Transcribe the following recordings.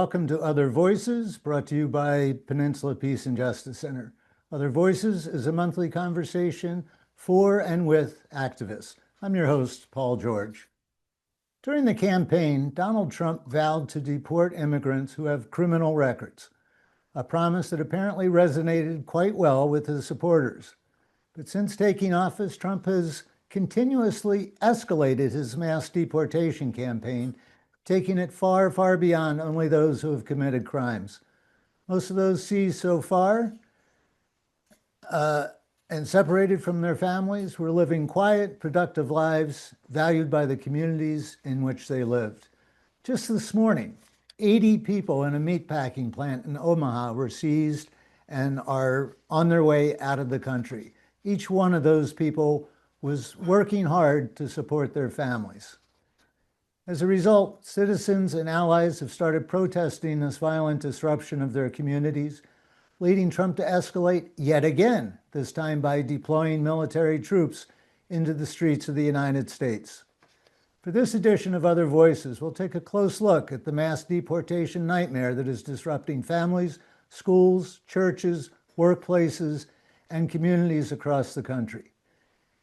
welcome to Other Voices, brought to you by Peninsula Peace and Justice Center. Other Voices is a monthly conversation for and with activists. I'm your host, Paul George. During the campaign, Donald Trump vowed to deport immigrants who have criminal records, a promise that apparently resonated quite well with his supporters. But since taking office, Trump has continuously escalated his mass deportation campaign, taking it far, far beyond only those who have committed crimes. Most of those seized so far and separated from their families were living quiet, productive lives valued by the communities in which they lived. Just this morning, 80 people in a meatpacking plant in Omaha were seized and are on their way out of the country. Each one of those people was working hard to support their families. As a result, citizens and allies have started protesting this violent disruption of their communities, leading Trump to escalate yet again, this time by deploying military troops into the streets of the United States. For this edition of Other Voices, we'll take a close look at the mass deportation nightmare that is disrupting families, schools, churches, workplaces, and communities across the country.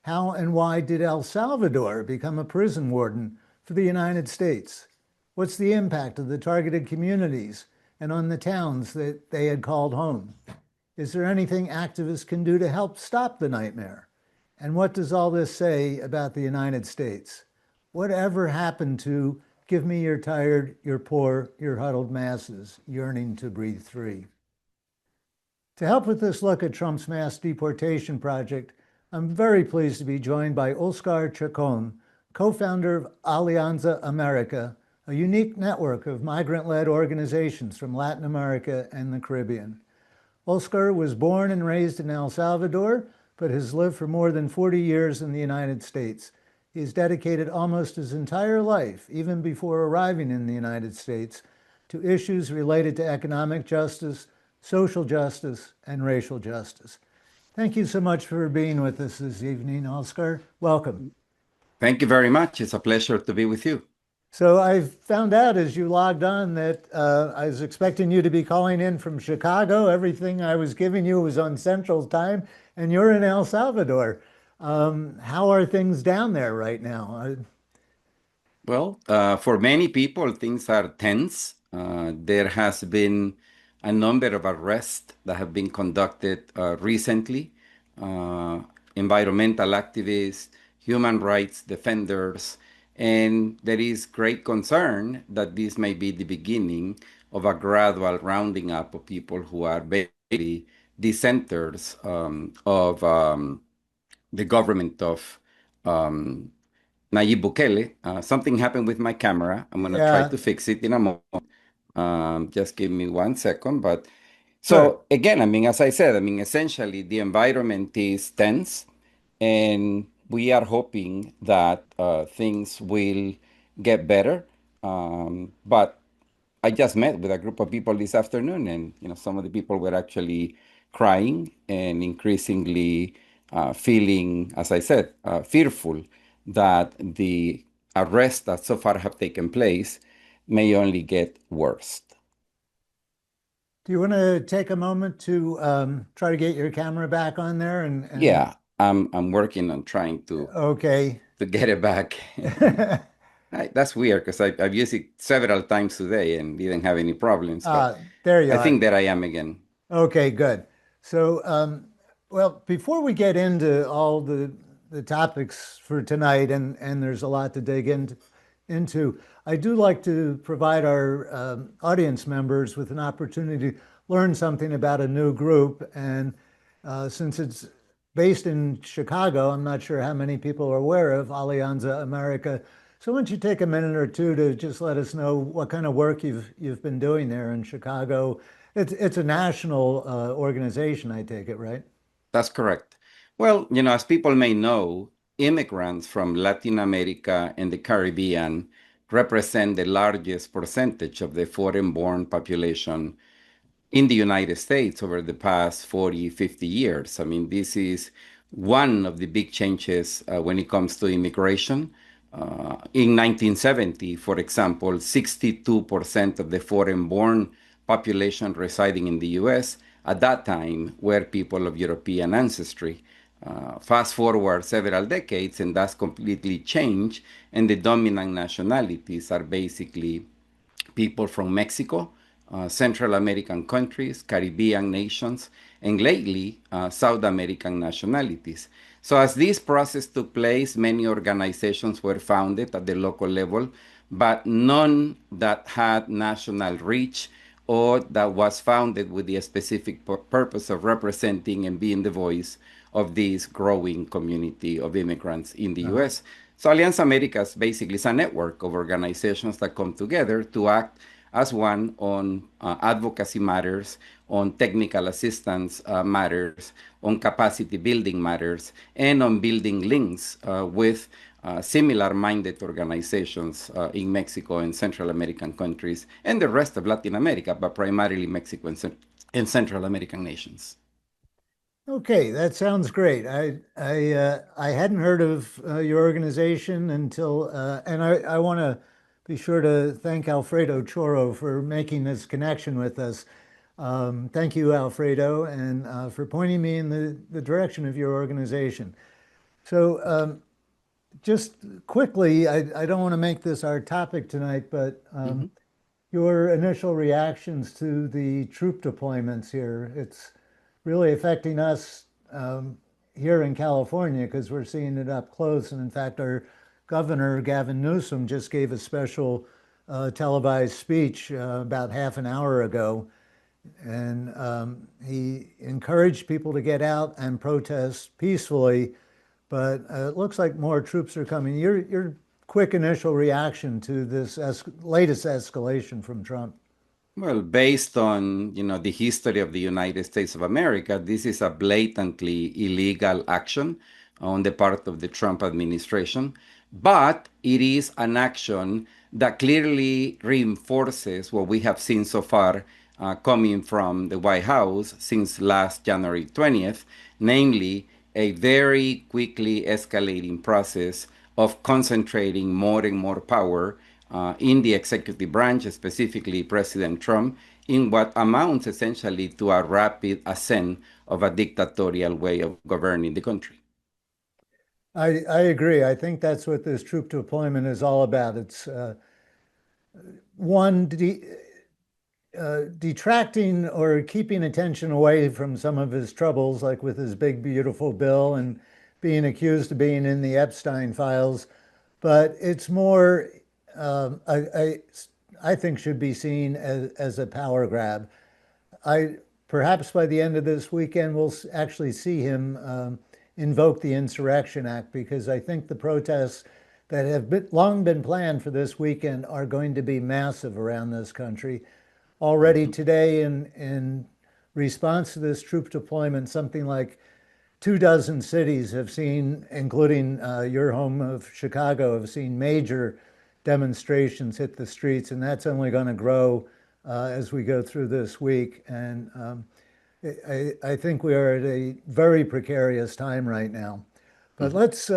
How and why did El Salvador become a prison warden for the United States? What's the impact of the targeted communities and on the towns that they had called home? Is there anything activists can do to help stop the nightmare? And what does all this say about the United States? Whatever happened to give me your tired, your poor, your huddled masses yearning to breathe free? To help with this look at Trump's mass deportation project, I'm very pleased to be joined by Oscar CHACÓN, co-founder of Alianza America, a unique network of migrant-led organizations from Latin America and the Caribbean. Oscar was born and raised in El Salvador, but has lived for more than 40 years in the United States. He's dedicated almost his entire life, even before arriving in the United States, to issues related to economic justice, social justice, and racial justice. Thank you so much for being with us this evening, Oscar. Welcome. Thank you very much. It's a pleasure to be with you. So I found out as you logged on that I was expecting you to be calling in from Chicago. Everything I was giving you was on Central Time, and you're in El Salvador. How are things down there right now? Well, for many people, things are tense. There has been a number of arrests that have been conducted recently. Environmental activists, human rights defenders, and there is great concern that this may be the beginning of a gradual rounding up of people who are basically dissenters of the government of Nayib Bukele. Something happened with my camera. I'm going to try to fix it in a moment. Just give me 1 second. But so again, I mean, as I said, I mean, essentially the environment is tense, and we are hoping that things will get better. But I just met with a group of people this afternoon, and some of the people were actually crying and increasingly feeling, as I said, fearful that the arrests that so far have taken place may only get worse. Do you want to take a moment to try to get your camera back on there? Yeah, I'm working on trying to get it back. That's weird because I've used it several times today and didn't have any problems. There you are. I think that I am again. Okay, good. So, well, before we get into all the topics for tonight, and there's a lot to dig into, I do like to provide our audience members with an opportunity to learn something about a new group. And since it's based in Chicago, I'm not sure how many people are aware of Alianza America. So why don't you take a minute or two to just let us know what kind of work you've been doing there in Chicago? It's a national organization, I take it, right? That's correct. Well, as people may know, immigrants from Latin America and the Caribbean represent the largest percentage of the foreign-born population in the United States over the past 40, 50 years. I mean, this is one of the big changes when it comes to immigration. In 1970, for example, 62% of the foreign-born population residing in the U.S. at that time were people of European ancestry. Fast forward several decades, and that's completely changed, and the dominant nationalities are basically people from Mexico, Central American countries, Caribbean nations, and lately South American nationalities. So, as this process took place, many organizations were founded at the local level, but none that had national reach or that was founded with the specific purpose of representing and being the voice of this growing community of immigrants in the US. So Alianza Americas basically is a network of organizations that come together to act as one on advocacy matters, on technical assistance matters, on capacity building matters, and on building links with similar-minded organizations in Mexico and Central American countries and the rest of Latin America, but primarily Mexico and Central American nations. Okay, that sounds great. I hadn't heard of your organization until, and I want to be sure to thank Alfredo Choro for making this connection with us. Thank you, Alfredo, and for pointing me in the direction of your organization. So just quickly, I don't want to make this our topic tonight, but your initial reactions to the troop deployments here. It's really affecting us here in California because we're seeing it up close. And in fact, our governor, Gavin Newsom, just gave a special televised speech about half an hour ago. And he encouraged people to get out and protest peacefully. But it looks like more troops are coming. Your quick initial reaction to this latest escalation from Trump? Well, based on the history of the United States of America, this is a blatantly illegal action on the part of the Trump administration, but it is an action that clearly reinforces what we have seen so far coming from the White House since last January 20th, namely a very quickly escalating process of concentrating more and more power in the executive branch, specifically President Trump, in what amounts essentially to a rapid ascent of a dictatorial way of governing the country. I agree. I think that's what this troop deployment is all about. It's one, detracting or keeping attention away from some of his troubles, like with his big, beautiful bill and being accused of being in the Epstein files. But it's more, I think, should be seen as a power grab. Perhaps by the end of this weekend, we'll actually see him invoke the Insurrection Act, because I think the protests that have long been planned for this weekend are going to be massive around this country. Already today, in response to this troop deployment, something like 24 cities have seen, including your home of Chicago, have seen major demonstrations hit the streets, and that's only going to grow as we go through this week. And I think we are at a very precarious time right now. But let's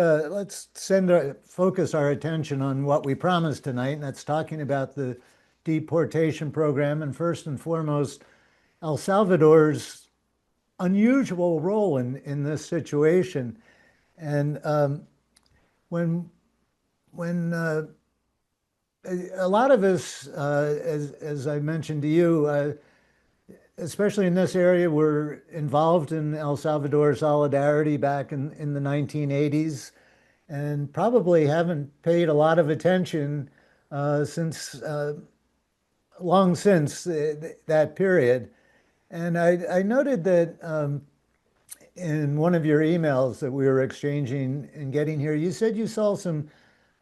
focus our attention on what we promised tonight, and that's talking about the deportation program, and first and foremost, El Salvador's unusual role in this situation. And when a lot of us, as I mentioned to you, especially in this area, were involved in El Salvador Solidarity back in the 1980s, and probably haven't paid a lot of attention since long since that period. And I noted that in one of your emails that we were exchanging and getting here, you said you saw some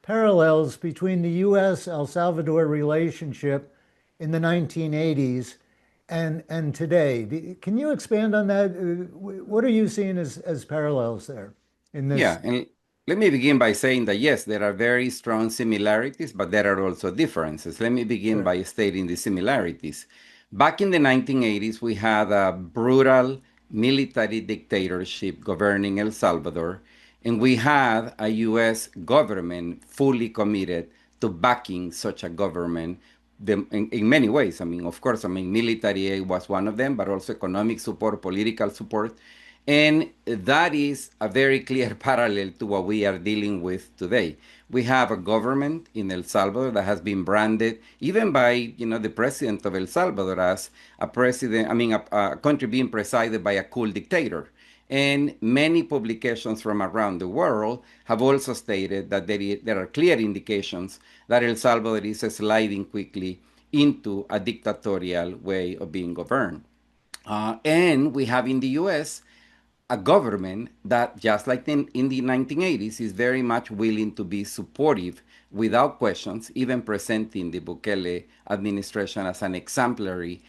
parallels between the U.S.-El Salvador relationship in the 1980s and today. Can you expand on that? What are you seeing as parallels there in this? Yeah, and let me begin by saying that yes, there are very strong similarities, but there are also differences. Let me begin by stating the similarities. Back in the 1980s, we had a brutal military dictatorship governing El Salvador, And we had a US government fully committed to backing such a government in many ways. I mean, of course, I mean, military aid was one of them, but also economic support, political support. And that is a very clear parallel to what we are dealing with today. We have a government in El Salvador that has been branded, even by the president of El Salvador, as a president. I mean, a country being presided by a cool dictator. And many publications from around the world have also stated that there are clear indications that El Salvador is sliding quickly into a dictatorial way of being governed. And we have in the US a government that, just like in the 1980s, is very much willing to be supportive without questions, even presenting the Bukele administration as an exemplary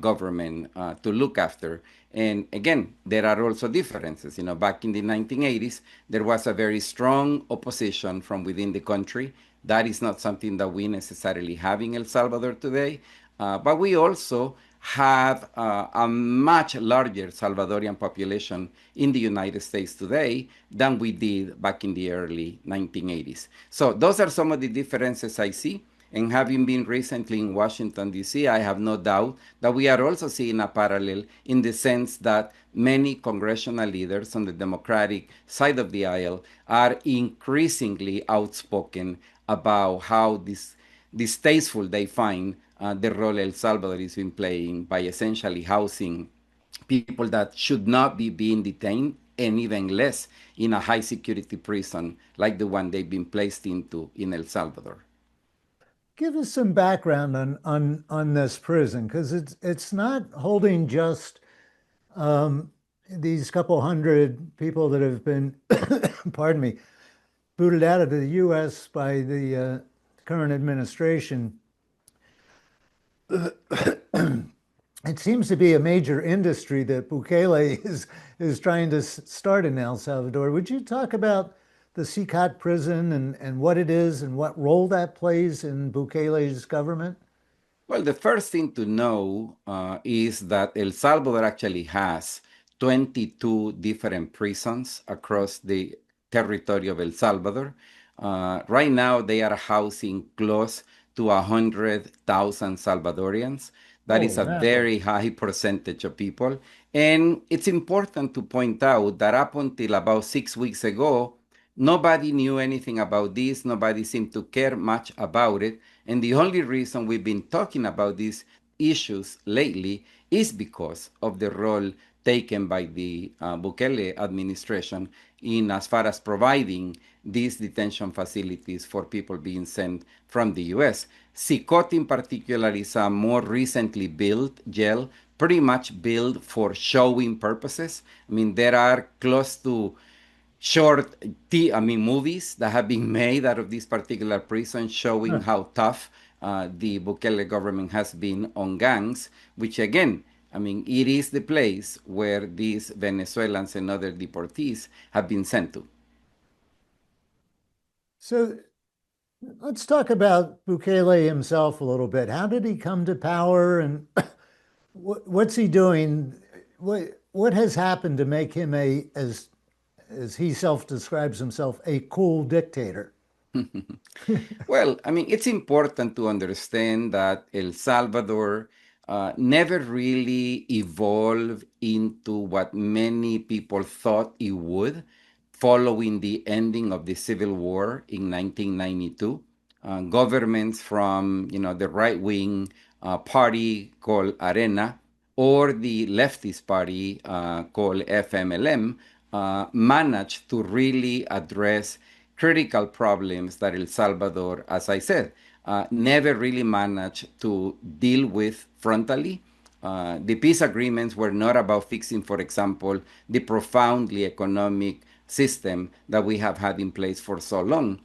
government to look after. And again, there are also differences. Back in the 1980s, there was a very strong opposition from within the country. That is not something that we necessarily have in El Salvador today. But we also have a much larger Salvadorian population in the United States today than we did back in the early 1980s. So those are some of the differences I see. And having been recently in Washington, D.C., I have no doubt that we are also seeing a parallel in the sense that many congressional leaders on the Democratic side of the aisle are increasingly outspoken about how distasteful they find the role El Salvador is been playing by essentially housing people that should not be being detained, and even less in a high security prison like the one they've been placed into in El Salvador. Give us some background on this prison, because it's not holding just these couple hundred people that have been, pardon me, booted out of the U.S. by the current administration. It seems to be a major industry that Bukele is trying to start in El Salvador. Would you talk about the CHACÓN prison and what it is and what role that plays in Bukele's government? Well, the first thing to know is that El Salvador actually has 22 different prisons across the territory of El Salvador. Right now, they are housing close to 100,000 Salvadorians. That is Holy a mackerel. very high percentage of people. And it's important to point out that up until about 6 weeks ago, nobody knew anything about this. Nobody seemed to care much about it. And the only reason we've been talking about these issues lately is because of the role taken by the Bukele administration in as far as providing these detention facilities for people being sent from the US. CHACÓN in particular is a more recently built jail, pretty much built for showing purposes. I mean, there are close to movies that have been made out of this particular prison showing Huh. how tough the Bukele government has been on gangs, which again, I mean, it is the place where these Venezuelans and other deportees have been sent to. So let's talk about Bukele himself a little bit. How did he come to power, and what's he doing? What has happened to make him as he self-describes himself, a cool dictator? Well, I mean, it's important to understand that El Salvador never really evolved into what many people thought it would following the ending of the Civil War in 1992. Governments from, the right-wing party called Arena or the leftist party called FMLM managed to really address critical problems that El Salvador, as I said, never really managed to deal with frontally. The peace agreements were not about fixing, for example, the profoundly economic system that we have had in place for so long.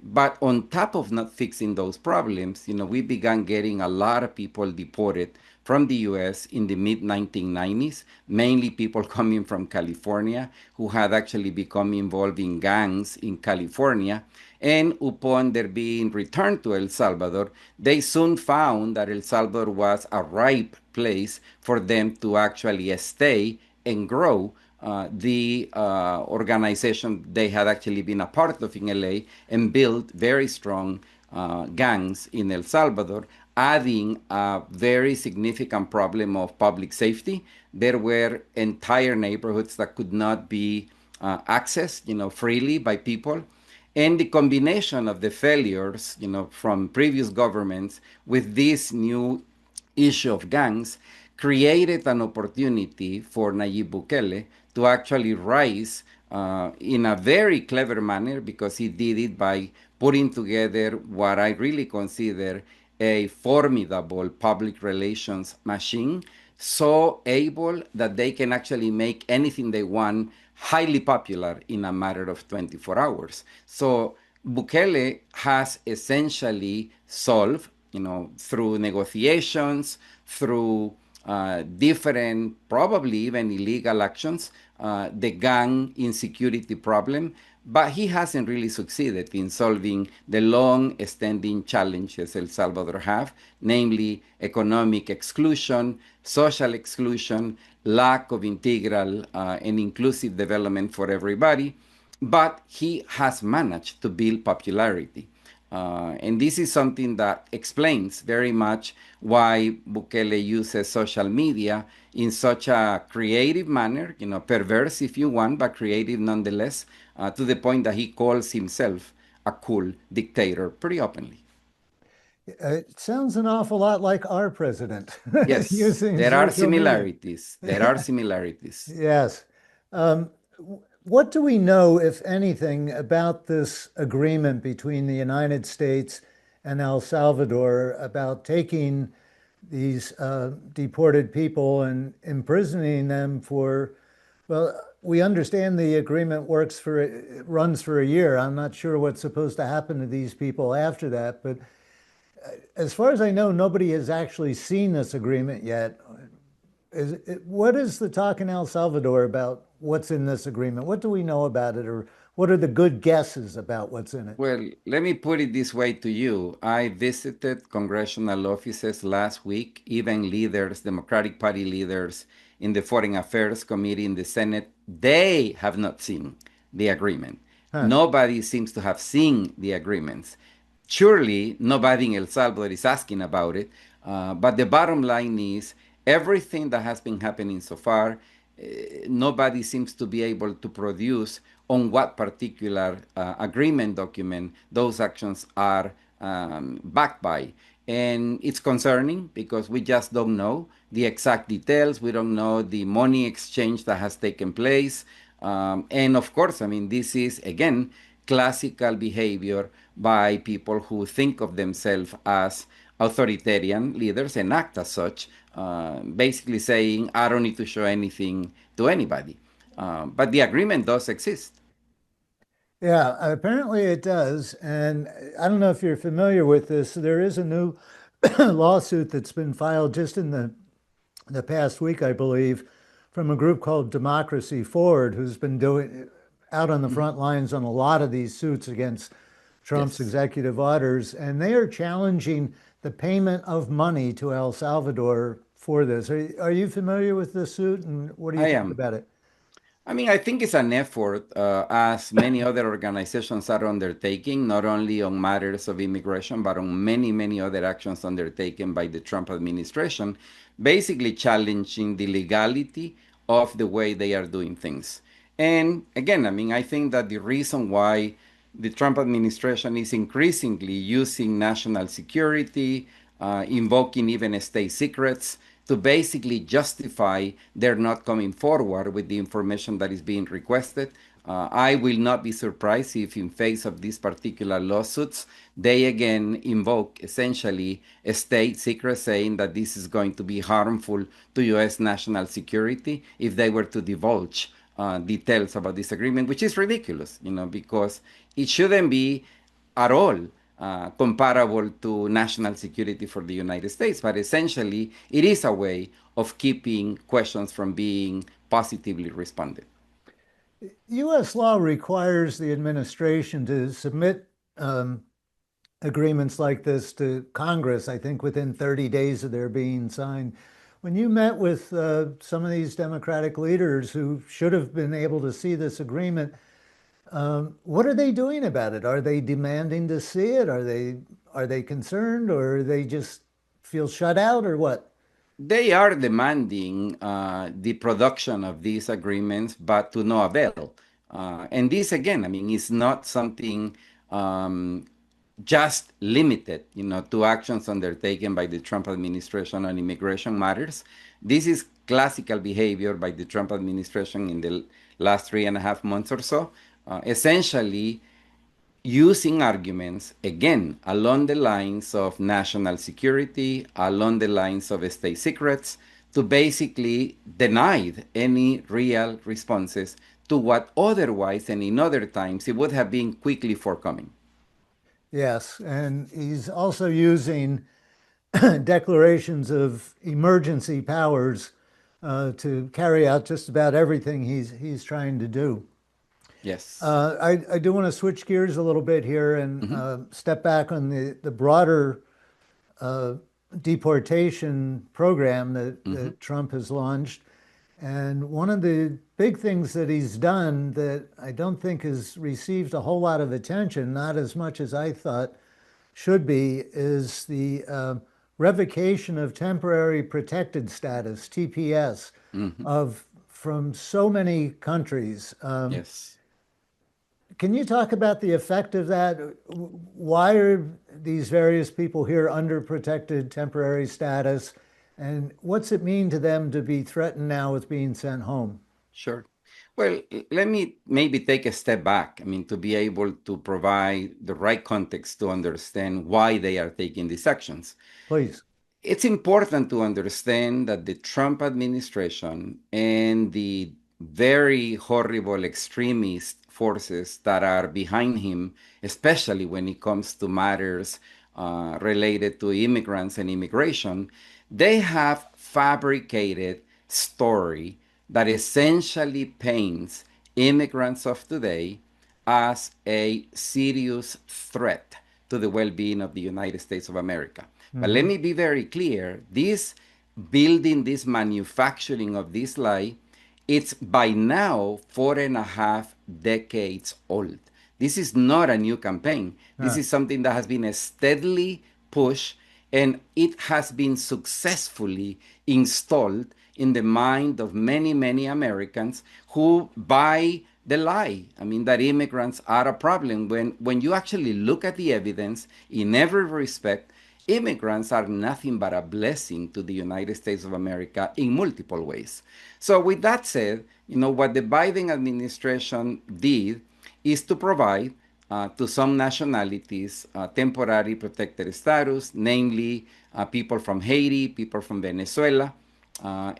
But on top of not fixing those problems, we began getting a lot of people deported from the US in the mid 1990s, mainly people coming from California who had actually become involved in gangs in California. And upon their being returned to El Salvador, they soon found that El Salvador was a ripe place for them to actually stay and grow the organization they had actually been a part of in LA and built very strong gangs in El Salvador, adding a very significant problem of public safety. There were entire neighborhoods that could not be accessed, freely by people. And the combination of the failures, from previous governments with this new issue of gangs created an opportunity for Nayib Bukele to actually rise in a very clever manner, because he did it by putting together what I really consider a formidable public relations machine, so able that they can actually make anything they want highly popular in a matter of 24 hours. So Bukele has essentially solved, through negotiations, through different, probably even illegal actions, the gang insecurity problem, but he hasn't really succeeded in solving the long-standing challenges El Salvador have, namely economic exclusion, social exclusion, lack of integral and inclusive development for everybody. But he has managed to build popularity. And this is something that explains very much why Bukele uses social media in such a creative manner, perverse if you want, but creative nonetheless, to the point that he calls himself a cool dictator pretty openly. It sounds an awful lot like our president Yes, using there are social media. similarities. There are similarities. Yes. Um, what do we know, if anything, about this agreement between the United States and El Salvador about taking these deported people and imprisoning them for, well, we understand the agreement runs for a year. I'm not sure what's supposed to happen to these people after that, but as far as I know, nobody has actually seen this agreement yet. What is the talk in El Salvador about what's in this agreement? What do we know about it, or what are the good guesses about what's in it? Well, let me put it this way to you. I visited congressional offices last week, even leaders, Democratic Party leaders in the Foreign Affairs Committee in the Senate. They have not seen the agreement. Huh. Nobody seems to have seen the agreements. Surely, nobody in El Salvador is asking about it. But the bottom line is everything that has been happening so far, nobody seems to be able to produce on what particular agreement document those actions are backed by. And it's concerning because we just don't know the exact details. We don't know the money exchange that has taken place. And of course, I mean, this is, again, classical behavior by people who think of themselves as authoritarian leaders and act as such, basically saying, I don't need to show anything to anybody. But the agreement does exist. Yeah, apparently it does. And I don't know if you're familiar with this. There is a new lawsuit that's been filed just in the past week, I believe, from a group called Democracy Forward, who's been doing out on the front lines on a lot of these suits against Trump's Yes, executive orders. And they are challenging the payment of money to El Salvador for this. Are you familiar with this suit, and what do you I think am. about it? I mean, I think it's an effort, as many other organizations are undertaking, not only on matters of immigration, but on many, many other actions undertaken by the Trump administration, basically challenging the legality of the way they are doing things. And again, I mean, I think that the reason why the Trump administration is increasingly using national security, invoking even state secrets to basically justify their not coming forward with the information that is being requested. I will not be surprised if, in face of these particular lawsuits, they again invoke essentially a state secret, saying that this is going to be harmful to U.S. national security if they were to divulge details about this agreement, which is ridiculous, because it shouldn't be at all comparable to national security for the United States. But essentially, it is a way of keeping questions from being positively responded. U.S. law requires the administration to submit agreements like this to Congress, I think within 30 days of their being signed. When you met with some of these Democratic leaders who should have been able to see this agreement, what are they doing about it? Are they demanding to see it? Are they concerned, or they just feel shut out, or what? They are demanding the production of these agreements, but to no avail. And this, again, I mean, is not something um, just limited, to actions undertaken by the Trump administration on immigration matters. This is classical behavior by the Trump administration in the last 3.5 months or so, essentially using arguments, again, along the lines of national security, along the lines of state secrets, to basically deny any real responses to what otherwise and in other times it would have been quickly forthcoming. Yes, and he's also using declarations of emergency powers to carry out just about everything he's trying to do. Yes. I do want to switch gears a little bit here and Mhm. step back on the broader uh, deportation program that Mhm. Trump has launched. And one of the big things that he's done that I don't think has received a whole lot of attention, not as much as I thought should be, is the revocation of temporary protected status, TPS, Mhm. of from so many countries. Yes. Can you talk about the effect of that? Why are these various people here under protected temporary status? And what's it mean to them to be threatened now with being sent home? Sure. Well, let me maybe take a step back. I mean, to be able to provide the right context to understand why they are taking these actions. Please. It's important to understand that the Trump administration and the very horrible extremist forces that are behind him, especially when it comes to matters related to immigrants and immigration, they have fabricated story that essentially paints immigrants of today as a serious threat to the well-being of the United States of America. But let Hmm. me be very clear, this building, this manufacturing of this lie, it's by now 4.5 decades old. This is not a new campaign. This Huh. is something that has been steadily pushed, and it has been successfully installed in the mind of many, many Americans who buy the lie. I mean, that immigrants are a problem. When you actually look at the evidence in every respect, immigrants are nothing but a blessing to the United States of America in multiple ways. So, with that said, what the Biden administration did is to provide to some nationalities temporary protected status, namely people from Haiti, people from Venezuela.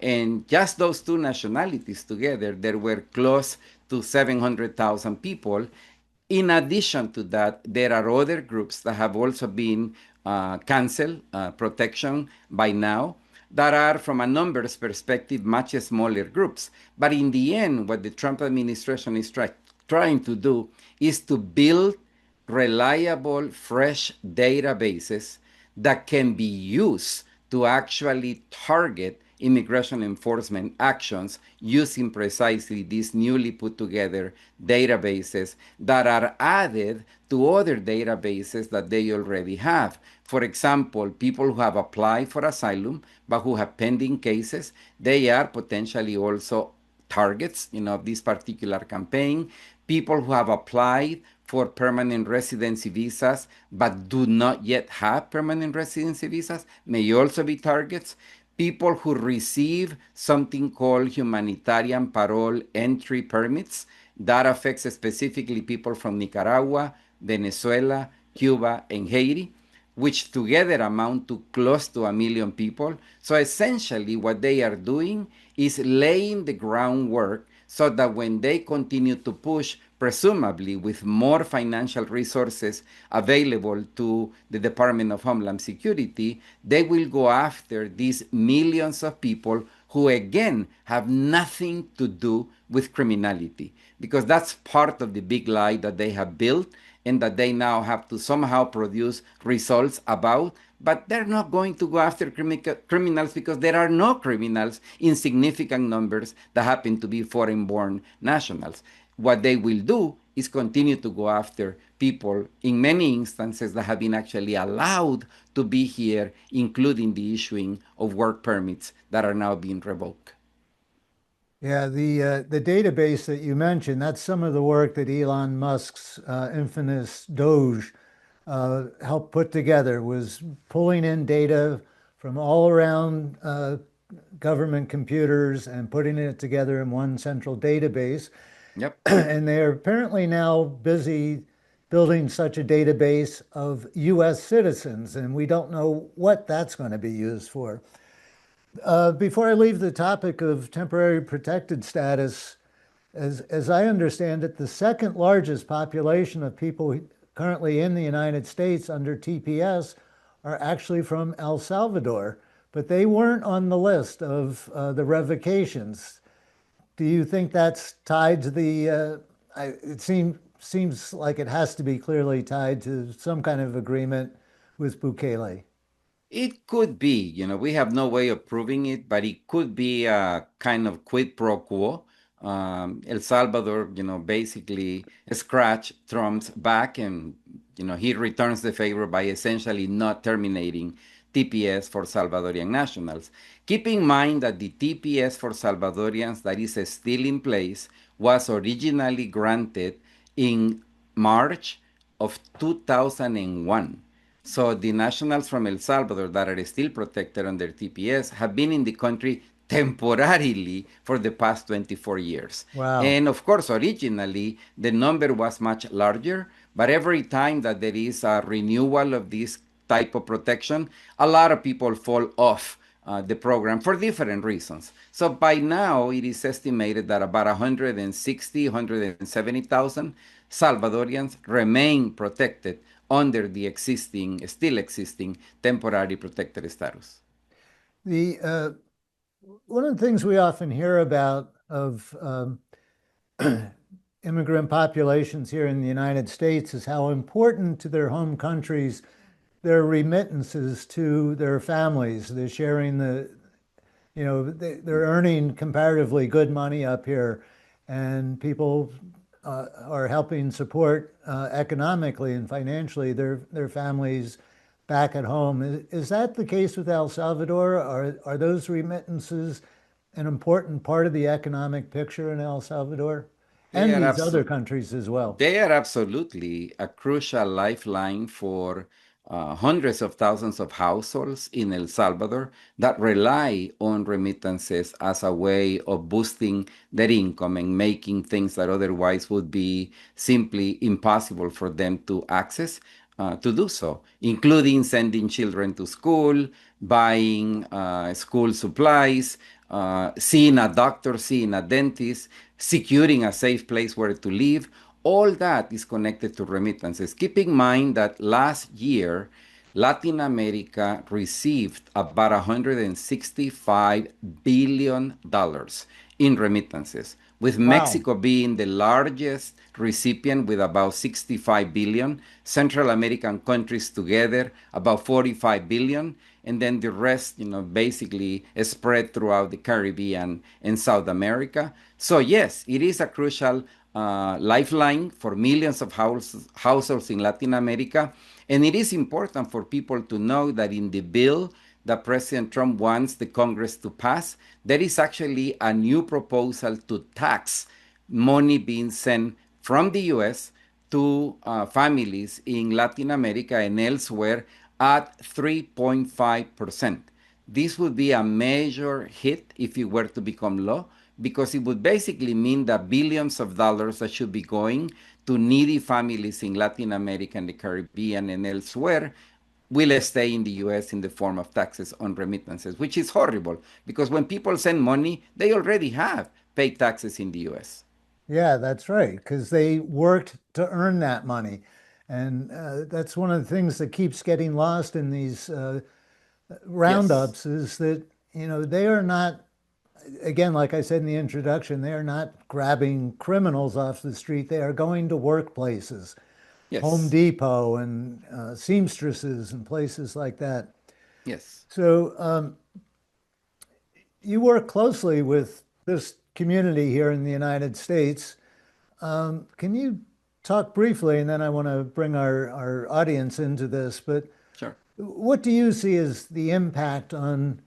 And just those two nationalities together, there were close to 700,000 people. In addition to that, there are other groups that have also been canceled protection by now that are, from a numbers perspective, much smaller groups. But in the end, what the Trump administration is trying to do is to build reliable, fresh databases that can be used to actually target immigration enforcement actions using precisely these newly put together databases that are added to other databases that they already have. For example, people who have applied for asylum but who have pending cases, they are potentially also targets, of this particular campaign. People who have applied for permanent residency visas but do not yet have permanent residency visas may also be targets. People who receive something called humanitarian parole entry permits, that affects specifically people from Nicaragua, Venezuela, Cuba, and Haiti, which together amount to close to 1 million people. So essentially, what they are doing is laying the groundwork so that when they continue to push, presumably with more financial resources available to the Department of Homeland Security, they will go after these millions of people who, again, have nothing to do with criminality, because that's part of the big lie that they have built. and that they now have to somehow produce results about, but they're not going to go after criminals because there are no criminals in significant numbers that happen to be foreign born nationals. What they will do is continue to go after people in many instances that have been actually allowed to be here, including the issuing of work permits that are now being revoked. Yeah, the database that you mentioned, that's some of the work that Elon Musk's infamous Doge helped put together, was pulling in data from all around government computers and putting it together in one central database. Yep. And they're apparently now busy building such a database of US citizens, and we don't know what that's going to be used for. Before I leave the topic of temporary protected status, as I understand it, the second largest population of people currently in the United States under TPS are actually from El Salvador, but they weren't on the list of the revocations. Do you think that's tied to it seems like it has to be clearly tied to some kind of agreement with Bukele? It could be, we have no way of proving it, but it could be a kind of quid pro quo. El Salvador, basically scratch Trump's back, and he returns the favor by essentially not terminating TPS for Salvadorian nationals. Keep in mind that the TPS for Salvadorians that is still in place was originally granted in March of 2001. So the nationals from El Salvador that are still protected under TPS have been in the country temporarily for the past 24 years. Wow. And of course, originally the number was much larger, but every time that there is a renewal of this type of protection, a lot of people fall off the program for different reasons. So by now, it is estimated that about 160, 170,000 Salvadorians remain protected under the still existing temporary protected status. The one of the things we often hear about of immigrant populations here in the United States is how important to their home countries their remittances to their families. They're sharing they're earning comparatively good money up here, and people are helping support economically and financially their families back at home. Is that the case with El Salvador? Are those remittances an important part of the economic picture in El Salvador They and are these other absolutely countries as well? They are absolutely a crucial lifeline for hundreds of thousands of households in El Salvador that rely on remittances as a way of boosting their income and making things that otherwise would be simply impossible for them to access. To do so, including sending children to school, buying school supplies, seeing a doctor, seeing a dentist, securing a safe place where to live. All that is connected to remittances. Keep in mind that last year, Latin America received about $165 billion in remittances, with Wow. Mexico being the largest recipient with about 65 billion, Central American countries together about 45 billion, and then the rest, basically spread throughout the Caribbean and South America. So yes, it is a crucial lifeline for millions of households in Latin America. And it is important for people to know that in the bill that President Trump wants the Congress to pass, there is actually a new proposal to tax money being sent from the US to families in Latin America and elsewhere at 3.5%. This would be a major hit if it were to become law, because it would basically mean that billions of dollars that should be going to needy families in Latin America and the Caribbean and elsewhere will stay in the US in the form of taxes on remittances, which is horrible because when people send money, they already have paid taxes in the US. Yeah, that's right, because they worked to earn that money. And that's one of the things that keeps getting lost in these Yes. roundups is that, they are not, again, like I said in the introduction, they are not grabbing criminals off the street. They are going to workplaces. Home Yes. Depot and seamstresses and places like that. Yes. So you work closely with this community here in the United States. Can you talk briefly, and then I want to bring our audience into this, but Sure. what do you see as the impact on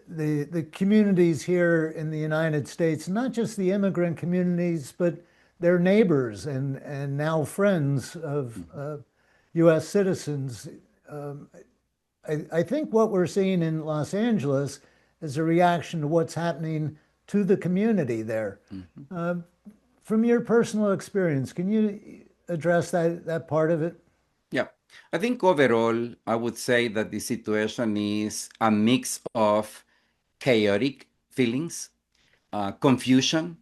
the communities here in the United States, not just the immigrant communities, but their neighbors and now friends of Mhm. U.S. citizens? Um, I think what we're seeing in Los Angeles is a reaction to what's happening to the community there. Mhm. Uh, from your personal experience, can you address that part of it? Yeah. I think overall, I would say that the situation is a mix of chaotic feelings, confusion,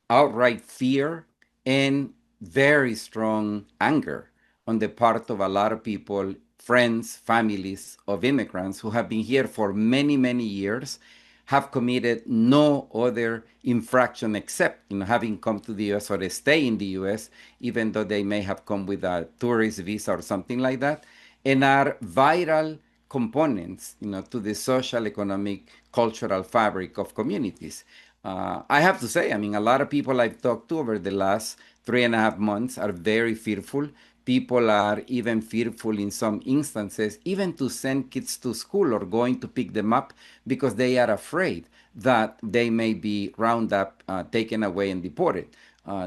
outright fear, and very strong anger on the part of a lot of people, friends, families of immigrants who have been here for many, many years, have committed no other infraction except having come to the US or stay in the US, even though they may have come with a tourist visa or something like that, and are vital components to the social, economic, cultural fabric of communities. I have to say, I mean, a lot of people I've talked to over the last 3.5 months are very fearful. People are even fearful in some instances, even to send kids to school or going to pick them up because they are afraid that they may be rounded up, taken away, and deported.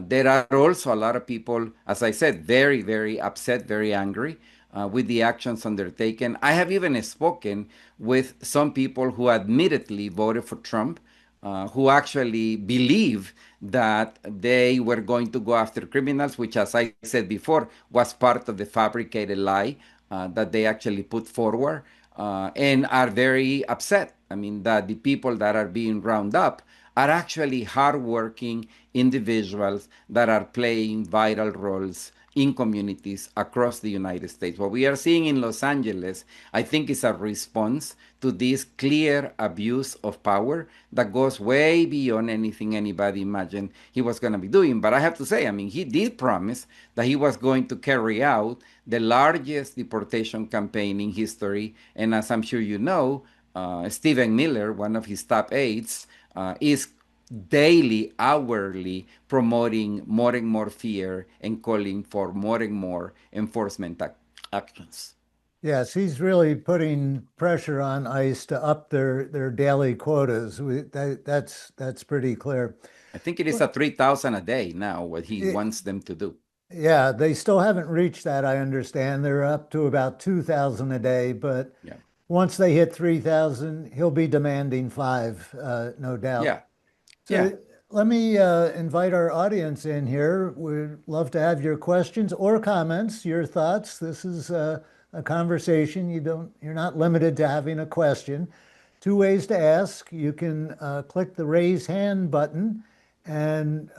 There are also a lot of people, as I said, very, very upset, very angry with the actions undertaken. I have even spoken with some people who admittedly voted for Trump, who actually believe that they were going to go after criminals, which, as I said before, was part of the fabricated lie that they actually put forward, and are very upset. I mean, that the people that are being rounded up are actually hardworking individuals that are playing vital roles in communities across the United States. What we are seeing in Los Angeles, I think, is a response to this clear abuse of power that goes way beyond anything anybody imagined he was going to be doing. But I have to say, I mean, he did promise that he was going to carry out the largest deportation campaign in history. And as I'm sure you know, Stephen Miller, one of his top aides, is daily, hourly promoting more and more fear and calling for more and more enforcement actions. Yes, he's really putting pressure on ICE to up their daily quotas. That's pretty clear. I think it is Well, a 3,000 a day now, what he y- wants them to do. yeah, they still haven't reached that, I understand. They're up to about 2,000 a day, but Yeah. once they hit 3,000, he'll be demanding five, no doubt. Yeah. Yeah. So let me invite our audience in here. We'd love to have your questions or comments, your thoughts. This is a conversation. You're not limited to having a question. Two ways to ask. You can click the raise hand button, and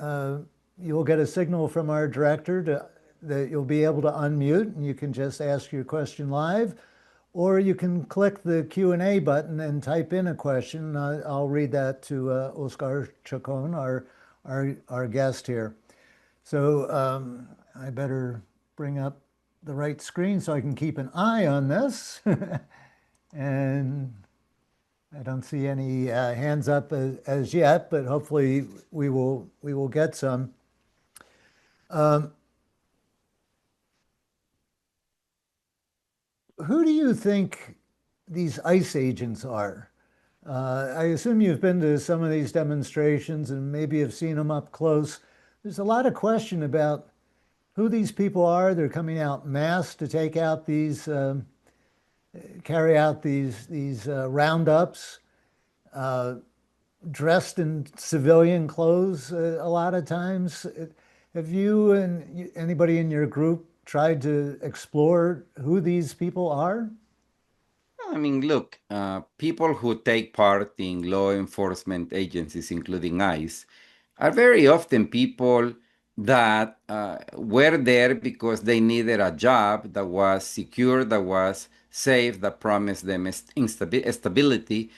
you'll get a signal from our director that you'll be able to unmute, and you can just ask your question live. Or you can click the Q&A button and type in a question. I'll read that to Oscar Chacon, our guest here. So I better bring up the right screen so I can keep an eye on this. And I don't see any hands up as yet, but hopefully we will get some. Um, who do you think these ICE agents are? I assume you've been to some of these demonstrations and maybe have seen them up close. There's a lot of question about who these people are. They're coming out masked to take out carry out these roundups, uh, dressed in civilian clothes a lot of times. Have you and anybody in your group tried to explore who these people are? I mean, look, people who take part in law enforcement agencies, including ICE, are very often people that were there because they needed a job that was secure, that was safe, that promised them stability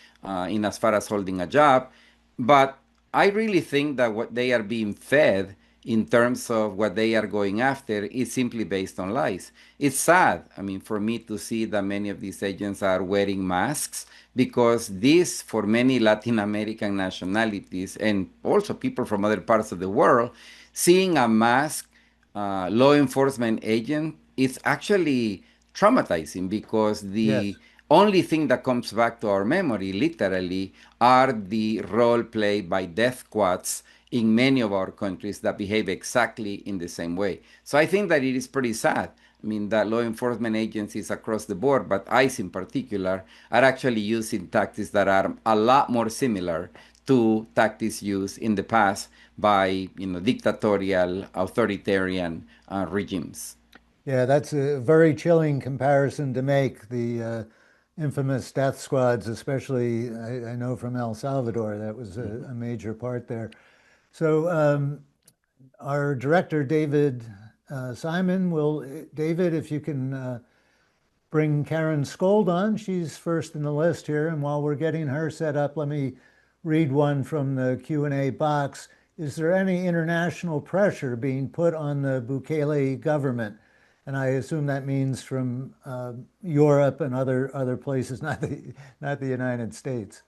in as far as holding a job. But I really think that what they are being fed in terms of what they are going after is simply based on lies. It's sad, I mean, for me to see that many of these agents are wearing masks because this, for many Latin American nationalities and also people from other parts of the world, seeing a mask law enforcement agent is actually traumatizing because Yes. the only thing that comes back to our memory, literally, are the role played by death squads in many of our countries that behave exactly in the same way. So I think that it is pretty sad. I mean, that law enforcement agencies across the board, but ICE in particular, are actually using tactics that are a lot more similar to tactics used in the past by dictatorial, authoritarian regimes. Yeah, that's a very chilling comparison to make. The infamous death squads, especially, I know from El Salvador, that was a major part there. So our director, David Simon, David, if you can bring Karen Skold on. She's first in the list here. And while we're getting her set up, let me read one from the Q&A box. Is there any international pressure being put on the Bukele government? And I assume that means from Europe and other places, not the United States.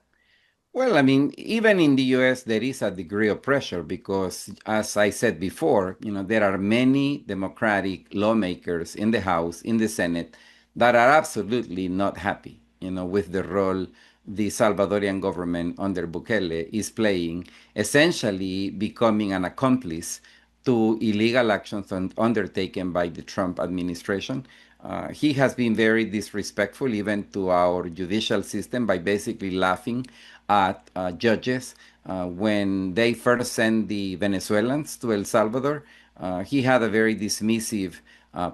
Well, I mean, even in the US, there is a degree of pressure because, as I said before, there are many Democratic lawmakers in the House, in the Senate, that are absolutely not happy, with the role the Salvadorian government under Bukele is playing, essentially becoming an accomplice to illegal actions undertaken by the Trump administration. He has been very disrespectful even to our judicial system by basically laughing at judges when they first sent the Venezuelans to El Salvador. He had a very dismissive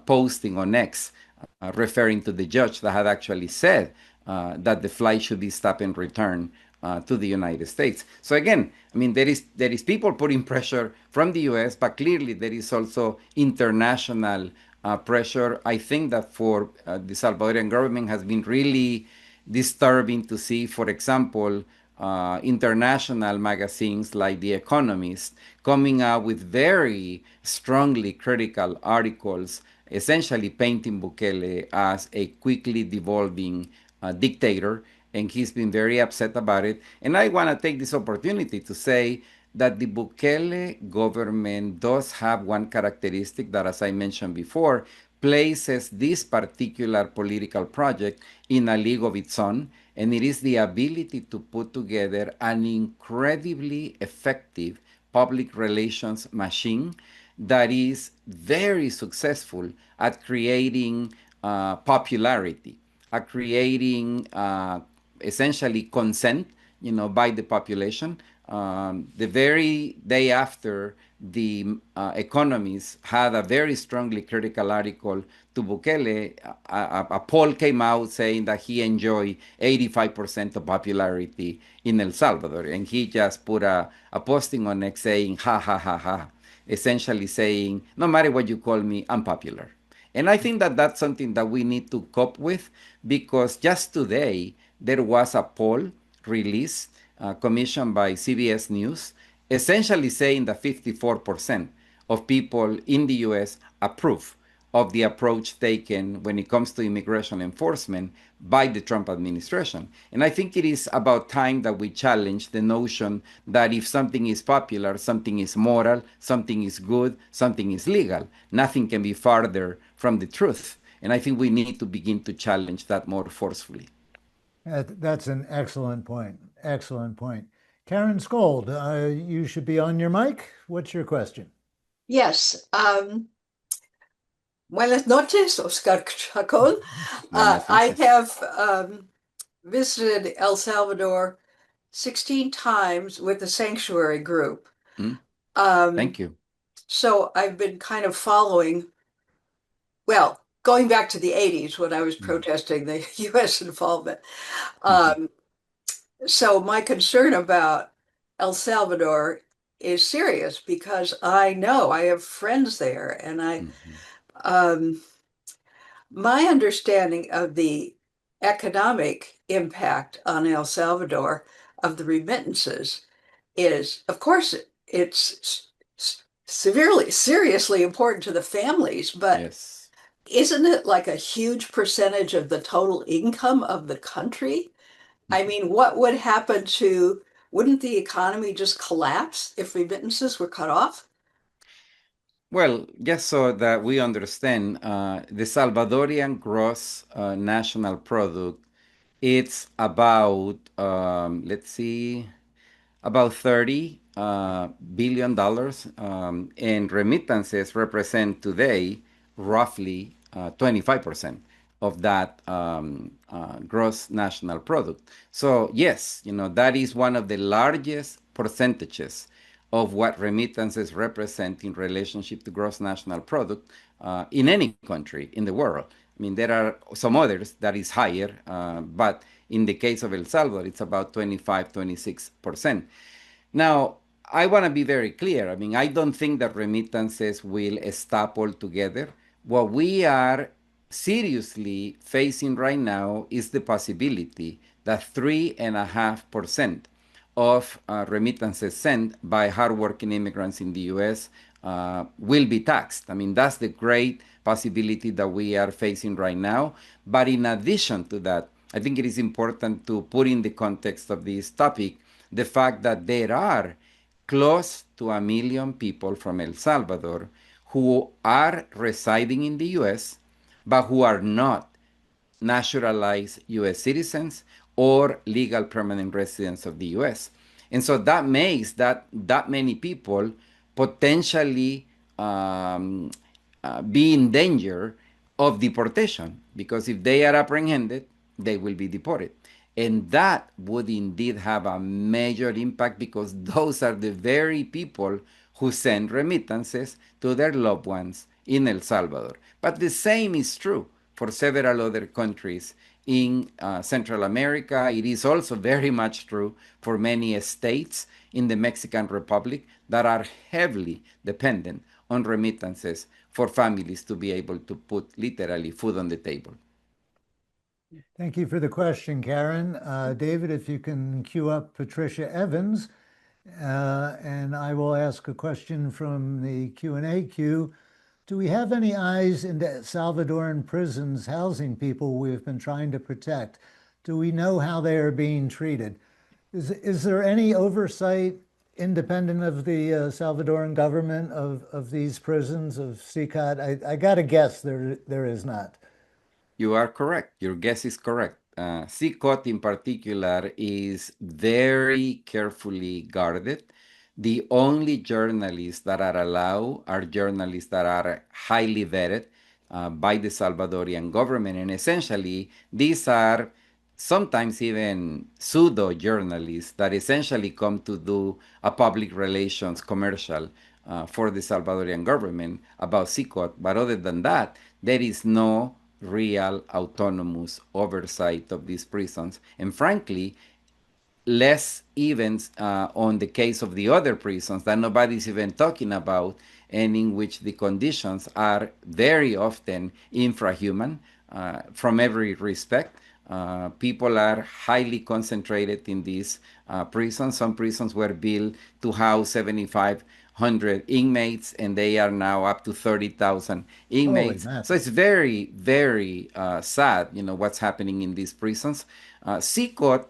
posting on X referring to the judge that had actually said that the flight should be stopped and returned to the United States. So again, I mean, there is people putting pressure from the U.S., but clearly there is also international pressure. I think that for the Salvadorian government has been really disturbing to see, for example, international magazines like The Economist coming out with very strongly critical articles, essentially painting Bukele as a quickly devolving dictator, and he's been very upset about it. And I want to take this opportunity to say that the Bukele government does have one characteristic that, as I mentioned before, places this particular political project in a league of its own, and it is the ability to put together an incredibly effective public relations machine that is very successful at creating popularity, at creating essentially consent, by the population. The very day after, the Economist had a very strongly critical article to Bukele. A poll came out saying that he enjoyed 85% of popularity in El Salvador, and he just put a posting on X saying, ha, ha, ha, ha, essentially saying, no matter what you call me, I'm popular. And I think that that's something that we need to cope with because just today there was a poll released, commissioned by CBS News, essentially saying that 54% of people in the US approve of the approach taken when it comes to immigration enforcement by the Trump administration. And I think it is about time that we challenge the notion that if something is popular, something is moral, something is good, something is legal. Nothing can be farther from the truth. And I think we need to begin to challenge that more forcefully. That's an excellent point. Excellent point. Karen Skold, you should be on your mic. What's your question? Yes. Buenas noches, Oscar CHACÓN. Buenas I noches. have visited El Salvador 16 times with the sanctuary group. Thank you. So I've been kind of following, well, going back to the 80s when I was protesting the US involvement. So my concern about El Salvador is serious because I know I have friends there, and my understanding of the economic impact on El Salvador of the remittances is, of course, it's seriously important to the families, but Yes. isn't it like a huge percentage of the total income of the country? I mean, what would happen to, wouldn't the economy just collapse if remittances were cut off? Well, just so that we understand, the Salvadorian gross national product, it's about, let's see, about $30 billion, and remittances represent today roughly 25% of that gross national product. So yes, that is one of the largest percentages of what remittances represent in relationship to gross national product in any country in the world. I mean, there are some others that is higher, but in the case of El Salvador, it's about 25, 26%. Now, I want to be very clear. I mean, I don't think that remittances will stop altogether. What we are seriously facing right now is the possibility that 3.5% of remittances sent by hardworking immigrants in the U.S. Will be taxed. I mean, that's the great possibility that we are facing right now. But in addition to that, I think it is important to put in the context of this topic the fact that there are close to 1 million people from El Salvador who are residing in the U.S., but who are not naturalized U.S. citizens or legal permanent residents of the U.S. And so that makes that many people potentially be in danger of deportation, because if they are apprehended, they will be deported. And that would indeed have a major impact, because those are the very people who send remittances to their loved ones in El Salvador. But the same is true for several other countries in Central America. It is also very much true for many states in the Mexican Republic that are heavily dependent on remittances for families to be able to put literally food on the table. Thank you for the question, Karen. David, if you can queue up Patricia Evans, and I will ask a question from the Q&A queue. Do we have any eyes into Salvadoran prisons housing people we've been trying to protect? Do we know how they are being treated? Is there any oversight independent of the Salvadoran government of these prisons of CCOT? I got to guess there is not. You are correct. Your guess is correct. CCOT in particular is very carefully guarded. The only journalists that are allowed are journalists that are highly vetted by the Salvadorian government. And essentially, these are sometimes even pseudo journalists that essentially come to do a public relations commercial for the Salvadorian government about CCOT. But other than that, there is no real autonomous oversight of these prisons. And frankly, less even on the case of the other prisons that nobody's even talking about, and in which the conditions are very often infrahuman from every respect. People are highly concentrated in these prisons. Some prisons were built to house 7,500 inmates, and they are now up to 30,000 inmates. So it's very, very sad, what's happening in these prisons. CCOT,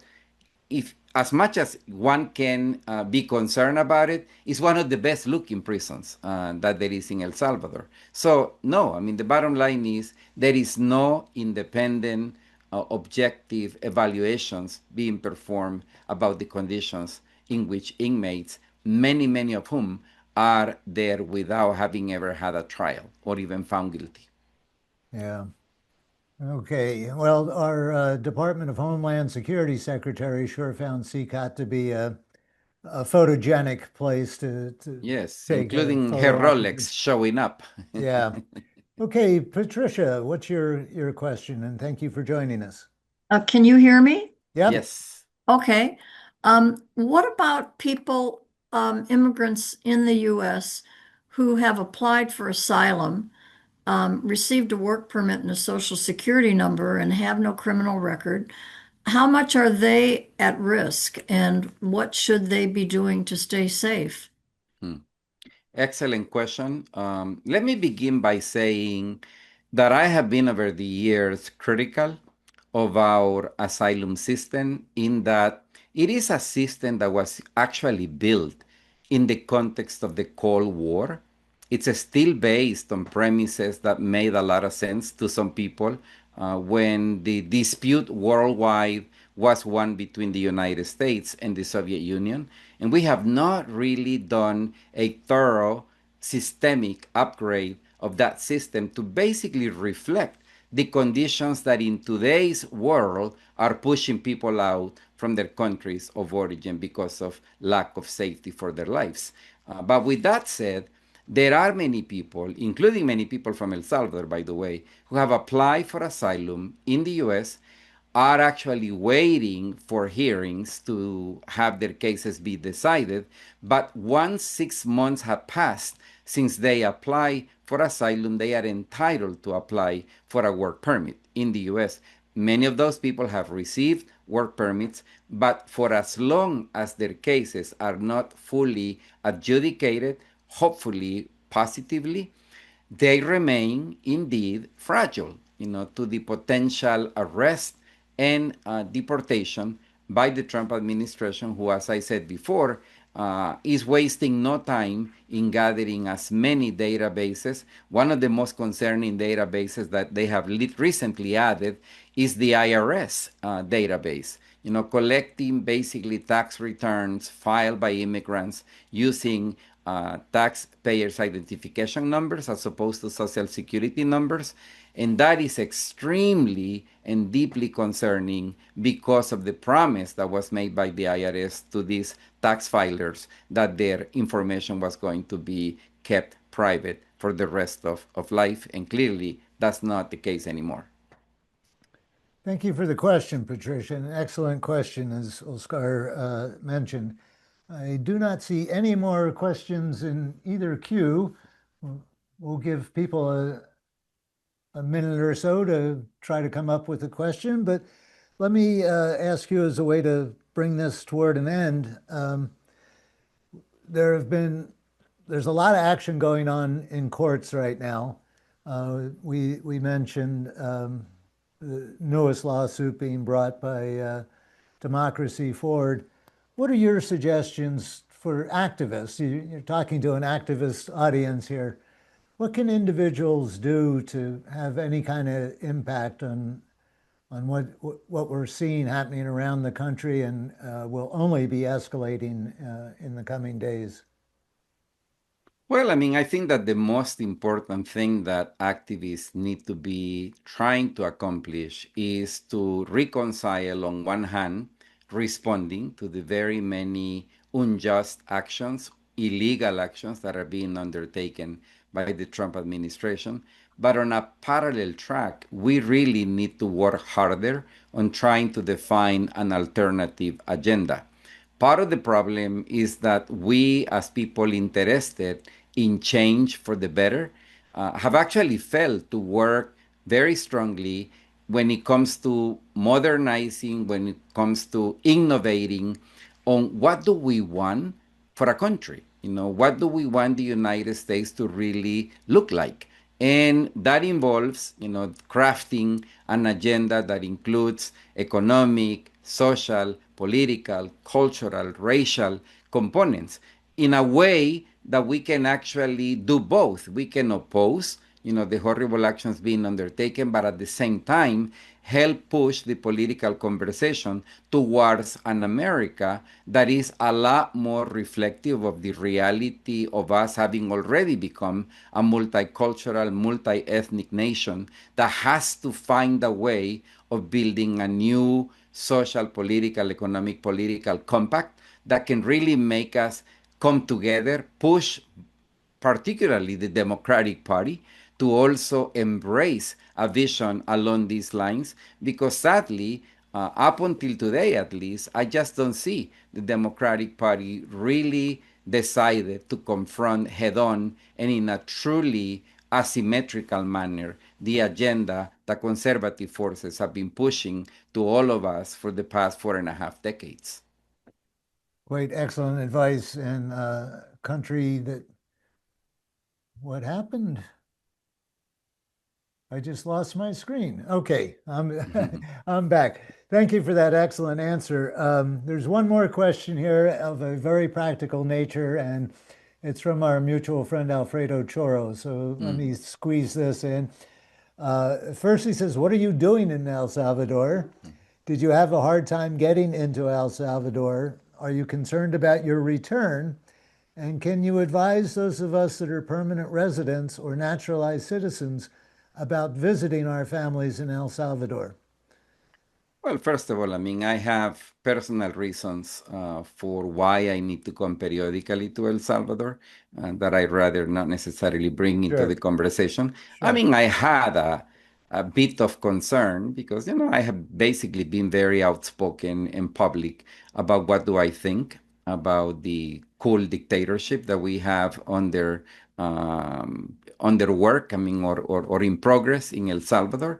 if as much as one can be concerned about it, is one of the best looking prisons that there is in El Salvador. So no, I mean, the bottom line is there is no independent objective evaluations being performed about the conditions in which inmates, many of whom are there without having ever had a trial or even found guilty. Yeah. Okay. Well, our Department of Homeland Security Secretary sure found CCOT to be a photogenic place to yes, take including a her photo Rolex showing up. Yeah. Okay, Patricia, what's your question? And thank you for joining us. Can you hear me? Yep. Yes. Okay. What about people, immigrants in the U.S. who have applied for asylum, received a work permit and a social security number, and have no criminal record? How much are they at risk, and what should they be doing to stay safe? Excellent question. Let me begin by saying that I have been over the years critical of our asylum system in that it is a system that was actually built in the context of the Cold War. It's still based on premises that made a lot of sense to some people when the dispute worldwide was one between the United States and the Soviet Union. And we have not really done a thorough systemic upgrade of that system to basically reflect the conditions that in today's world are pushing people out from their countries of origin because of lack of safety for their lives. But with that said, there are many people, including many people from El Salvador, by the way, who have applied for asylum in the US, are actually waiting for hearings to have their cases be decided. But once 6 months have passed since they apply for asylum, they are entitled to apply for a work permit in the US. Many of those people have received work permits, but for as long as their cases are not fully adjudicated, hopefully positively, they remain indeed fragile, to the potential arrest and deportation by the Trump administration, who, as I said before, is wasting no time in gathering as many databases. One of the most concerning databases that they have recently added is the IRS database. Collecting basically tax returns filed by immigrants using taxpayers' identification numbers as opposed to social security numbers. And that is extremely and deeply concerning because of the promise that was made by the IRS to these tax filers that their information was going to be kept private for the rest of life. And clearly, that's not the case anymore. Thank you for the question, Patricia. An excellent question, as Oscar mentioned. I do not see any more questions in either queue. We'll give people a minute or so to try to come up with a question, but let me ask you as a way to bring this toward an end. There's a lot of action going on in courts right now. We mentioned the newest lawsuit being brought by Democracy Forward. What are your suggestions for activists? You're talking to an activist audience here. What can individuals do to have any kind of impact on what we're seeing happening around the country and will only be escalating in the coming days? Well, I think that the most important thing that activists need to be trying to accomplish is to reconcile, on one hand, responding to the very many unjust actions, illegal actions that are being undertaken by the Trump administration. But on a parallel track, we really need to work harder on trying to define an alternative agenda. Part of the problem is that we, as people interested in change for the better, have actually failed to work very strongly when it comes to modernizing, when it comes to innovating on what do we want for a country. What do we want the United States to really look like? And that involves, crafting an agenda that includes economic, social, political, cultural, racial components in a way that we can actually do both. We can oppose, the horrible actions being undertaken, but at the same time, help push the political conversation towards an America that is a lot more reflective of the reality of us having already become a multicultural, multi-ethnic nation that has to find a way of building a new social, political, economic, political compact that can really make us come together, push particularly the Democratic Party, to also embrace a vision along these lines, because sadly, up until today at least, I just don't see the Democratic Party really decided to confront head on and in a truly asymmetrical manner the agenda that conservative forces have been pushing to all of us for the past 4.5 decades. Quite excellent advice in a country that what happened? I just lost my screen. Okay, I'm back. Thank you for that excellent answer. There's one more question here of a very practical nature, and it's from our mutual friend Alfredo Choro. So let me squeeze this in. First, he says, "What are you doing in El Salvador? Did you have a hard time getting into El Salvador? Are you concerned about your return? And can you advise those of us that are permanent residents or naturalized citizens about visiting our families in El Salvador?" Well, first of all, I mean, I have personal reasons for why I need to come periodically to El Salvador that I'd rather not necessarily bring into Sure. the conversation. I Sure. mean, I had a bit of concern because, I have basically been very outspoken in public about what do I think about the cool dictatorship that we have under work, I mean, or in progress in El Salvador.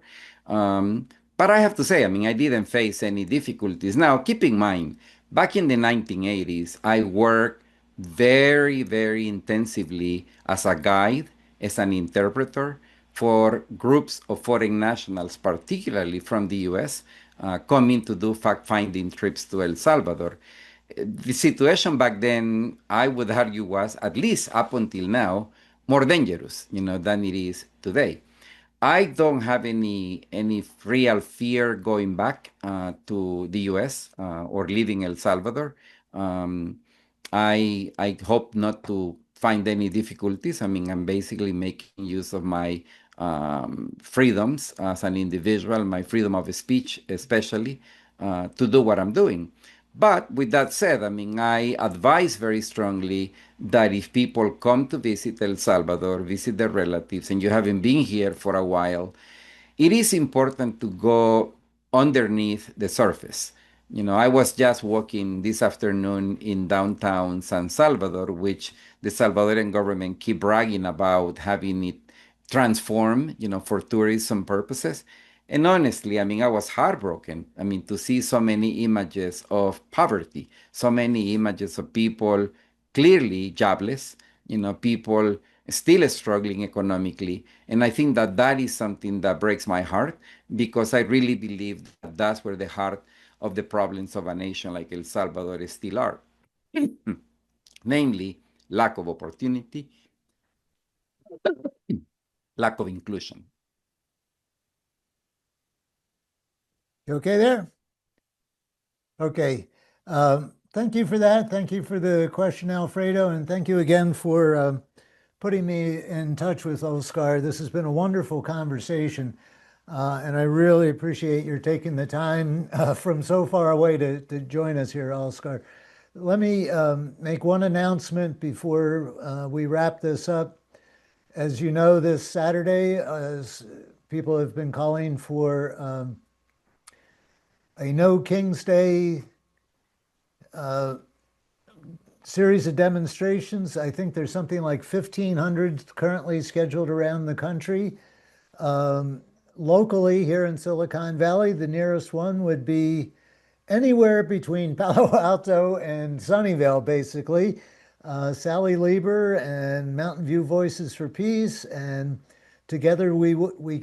But I have to say, I mean, I didn't face any difficulties. Now, keep in mind, back in the 1980s, I worked very, very intensively as a guide, as an interpreter for groups of foreign nationals, particularly from the US, coming to do fact-finding trips to El Salvador. The situation back then, I would argue, was, at least up until now, more dangerous, than it is today. I don't have any real fear going back to the U.S. Or leaving El Salvador. Um, I hope not to find any difficulties. I mean, I'm basically making use of my freedoms as an individual, my freedom of speech, especially, to do what I'm doing. But with that said, I mean, I advise very strongly that if people come to visit El Salvador, visit their relatives, and you haven't been here for a while, it is important to go underneath the surface. I was just walking this afternoon in downtown San Salvador, which the Salvadorian government keep bragging about having it transformed, for tourism purposes. And honestly, I mean, I was heartbroken. I mean, to see so many images of poverty, so many images of people clearly jobless, people still struggling economically. And I think that that is something that breaks my heart because I really believe that that's where the heart of the problems of a nation like El Salvador still are. Namely, lack of opportunity, lack of inclusion. You okay there? Okay. Thank you for that. Thank you for the question, Alfredo. And thank you again for putting me in touch with Oscar. This has been a wonderful conversation. And I really appreciate your taking the time from so far away to join us here, Oscar. Let me make one announcement before we wrap this up. As you know, this Saturday, as people have been calling for a No King's Day series of demonstrations. I think there's something like 1,500 currently scheduled around the country. Locally here in Silicon Valley, the nearest one would be anywhere between Palo Alto and Sunnyvale, basically. Sally Lieber and Mountain View Voices for Peace, and together we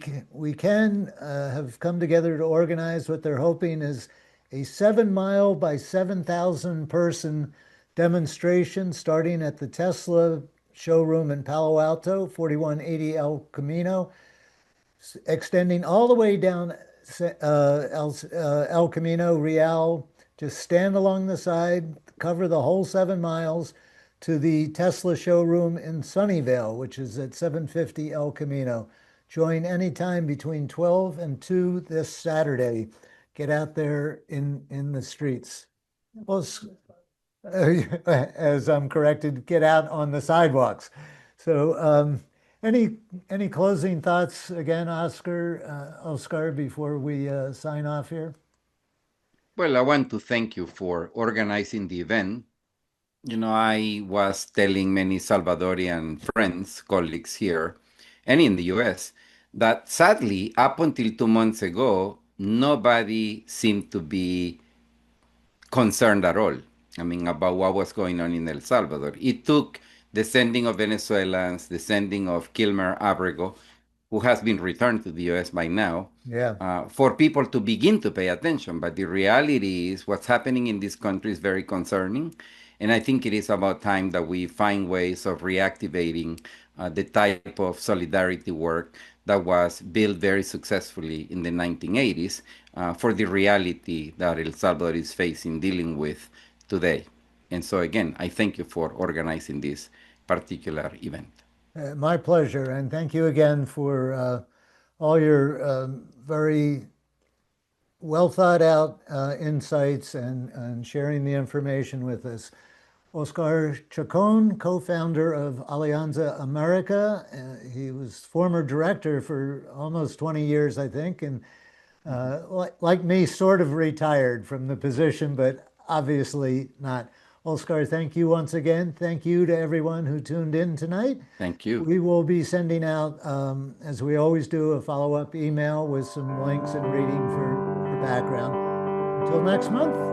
can have come together to organize what they're hoping is a 7-mile by 7,000 person demonstration starting at the Tesla showroom in Palo Alto, 4180 El Camino, extending all the way down El Camino Real. Just stand along the side, cover the whole 7 miles to the Tesla showroom in Sunnyvale, which is at 750 El Camino. Join anytime between 12 and 2 this Saturday. Get out there in the streets. Well, as I'm corrected, get out on the sidewalks. So any closing thoughts again, Oscar, before we sign off here? Well, I want to thank you for organizing the event. I was telling many Salvadorian friends, colleagues here, and in the US, that sadly, up until 2 months ago, nobody seemed to be concerned at all. I mean, about what was going on in El Salvador. It took the sending of Venezuelans, the sending of Kilmer Abrego, who has been returned to the US by now, Yeah. for people to begin to pay attention. But the reality is what's happening in this country is very concerning. And I think it is about time that we find ways of reactivating the type of solidarity work that was built very successfully in the 1980s for the reality that El Salvador is facing, dealing with today. And so, again, I thank you for organizing this particular event. My pleasure. And thank you again for all your very well thought out insights and sharing the information with us. Oscar CHACÓN, co-founder of Alianza America. He was former director for almost 20 years, I think, and like me, sort of retired from the position, but obviously not. Oscar, thank you once again. Thank you to everyone who tuned in tonight. Thank you. We will be sending out, as we always do, a follow-up email with some links and reading for background. Until next month.